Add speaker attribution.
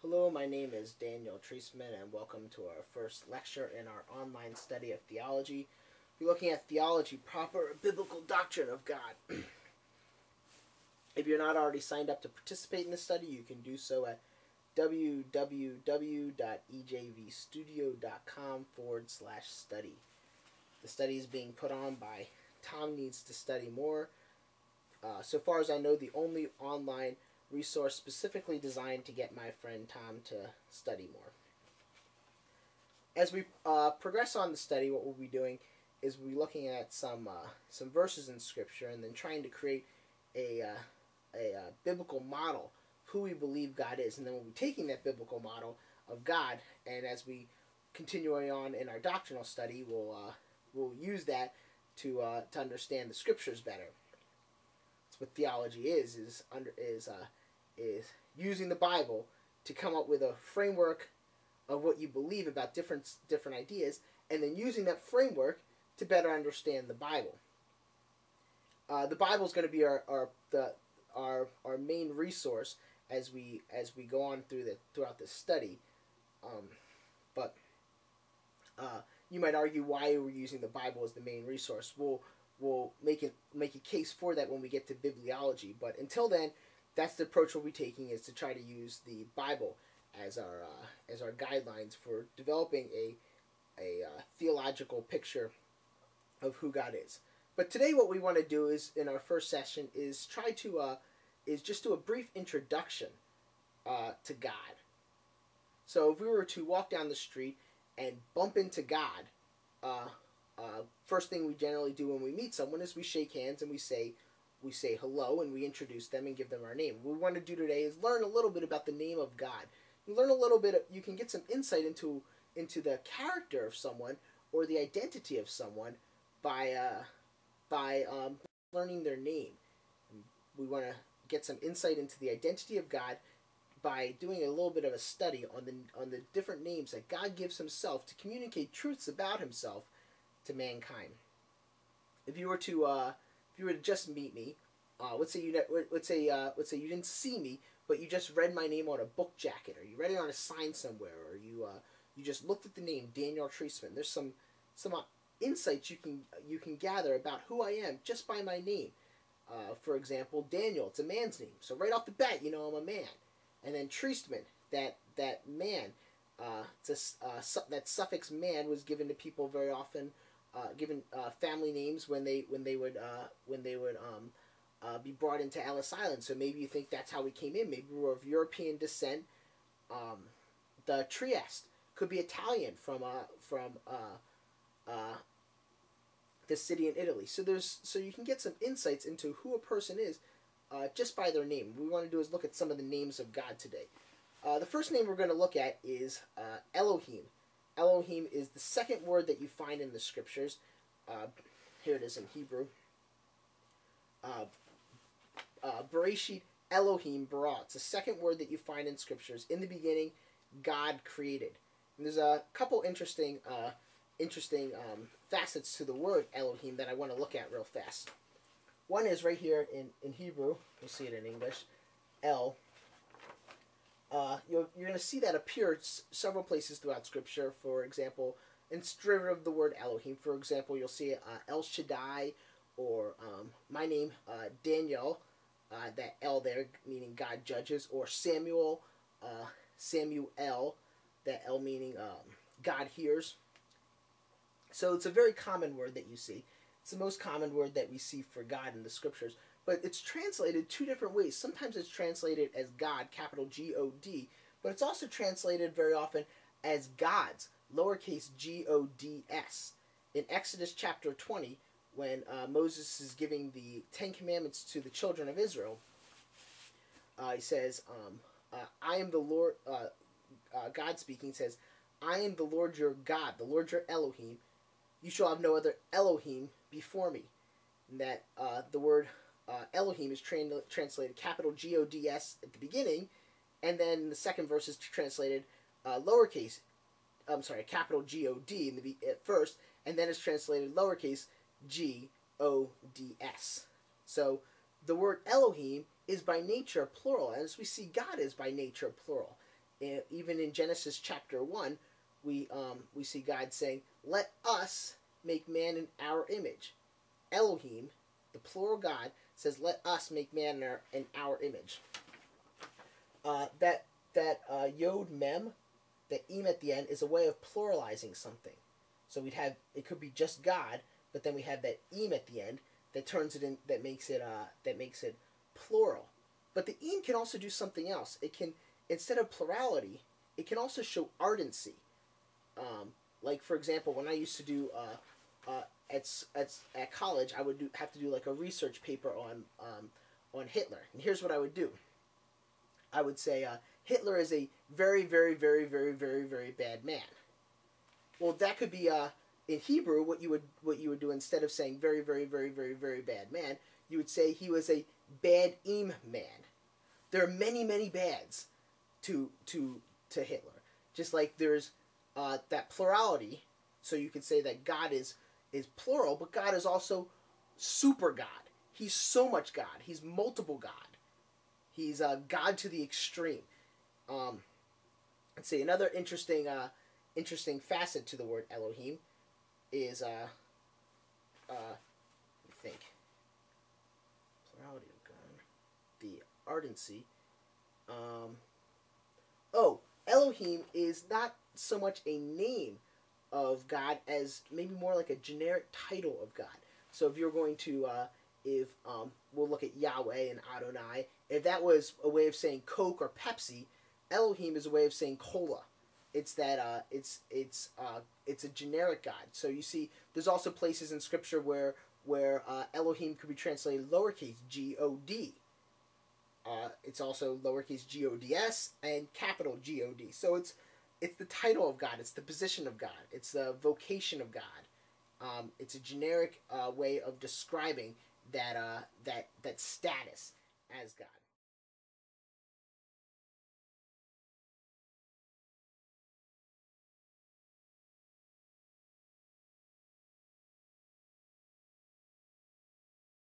Speaker 1: Hello, my name is Daniel Treisman, and welcome to our first lecture in our online study of theology. We're looking at theology proper, biblical doctrine of God. If you're not already signed up to participate in this study, you can do so at www.ejvstudio.com/study. The study is being put on by Tom Needs to Study More. So far as I know, the only online resource specifically designed to get my friend Tom to study more. As we progress on the study, what we'll be doing is we'll be looking at some verses in Scripture and then trying to create a biblical model of who we believe God is. And then we'll be taking that biblical model of God, and as we continue on in our doctrinal study, we'll use that to understand the Scriptures better. That's what theology is using the Bible to come up with a framework of what you believe about different ideas, and then using that framework to better understand the Bible. The Bible is going to be our main resource as we go on throughout this study. But you might argue why we're using the Bible as the main resource. We'll make a case for that when we get to bibliology. But until then, that's the approach we'll be taking, is to try to use the Bible as our guidelines for developing a theological picture of who God is. But today, what we want to do is, in our first session, is try to just do a brief introduction to God. So, if we were to walk down the street and bump into God, first thing we generally do when we meet someone is we shake hands and we say hello, and we introduce them and give them our name. What we want to do today is learn a little bit about the name of God. You learn a little bit. You can get some insight into the character of someone or the identity of someone by learning their name. We want to get some insight into the identity of God by doing a little bit of a study on the different names that God gives Himself to communicate truths about Himself to mankind. If you were to just meet me, let's say you didn't see me, but you just read my name on a book jacket, or you read it on a sign somewhere, or you just looked at the name Daniel Treisman. There's some insights you can gather about who I am just by my name. For example, Daniel, it's a man's name, so right off the bat you know I'm a man. And then Treisman, that man, that suffix man was given to people very often. Given family names when they would be brought into Ellis Island. So maybe you think that's how we came in. Maybe we were of European descent. The Trieste could be Italian from the city in Italy. So you can get some insights into who a person is just by their name. What we want to do is look at some of the names of God today. The first name we're going to look at is Elohim. Elohim is the second word that you find in the Scriptures. Here it is in Hebrew. Bereshit Elohim bara. It's the second word that you find in Scriptures. In the beginning, God created. And there's a couple interesting facets to the word Elohim that I want to look at real fast. One is right here in Hebrew. You'll see it in English. El. You're going to see that appear several places throughout Scripture. For example, instead of the word Elohim, for example, you'll see El Shaddai, or my name, Daniel, that El there meaning God judges, or Samuel, Samuel, that El meaning God hears. So it's a very common word that you see. It's the most common word that we see for God in the Scriptures. But it's translated two different ways. Sometimes it's translated as God, capital G-O-D, but it's also translated very often as gods, lowercase g-o-d-s. In Exodus chapter 20, when Moses is giving the Ten Commandments to the children of Israel, he says, I am the Lord, God speaking says, I am the Lord your God, the Lord your Elohim. You shall have no other Elohim before me. And that the word Elohim is translated capital G-O-D-S at the beginning, and then the second verse is translated capital G-O-D at first, and then it's translated lowercase G-O-D-S. So the word Elohim is by nature plural, and as we see, God is by nature plural. even in Genesis chapter 1, we see God saying, "Let us make man in our image." Elohim, the plural God, says, "Let us make man in our image." That yod mem, the im at the end, is a way of pluralizing something. So it could be just God, but then we have that im at the end that turns it in, that makes it plural. But the im can also do something else. It can, instead of plurality, it can also show ardency. Like, for example, when I used to do at college, I would have to do like a research paper on Hitler. And here's what I would do. I would say Hitler is a very, very, very, very, very, very bad man. Well, that could be in Hebrew what you would do, instead of saying very, very, very, very, very bad man, you would say he was a bad im man. There are many, many bads to Hitler. Just like there's that plurality, so you could say that God is plural, but God is also super God. He's so much God. He's multiple God. He's God to the extreme. Let's see, another interesting facet to the word Elohim is let me think, plurality of God, the ardency. Elohim is not so much a name of God as maybe more like a generic title of God. So if you're going to we'll look at Yahweh and Adonai. If that was a way of saying Coke or Pepsi, Elohim is a way of saying cola. It's that it's a generic God. So you see, there's also places in Scripture where Elohim could be translated lowercase G-O-D. It's also lowercase G-O-D-S and capital G-O-D. So it's the title of God. It's the position of God. It's the vocation of God. It's a generic way of describing that status as God.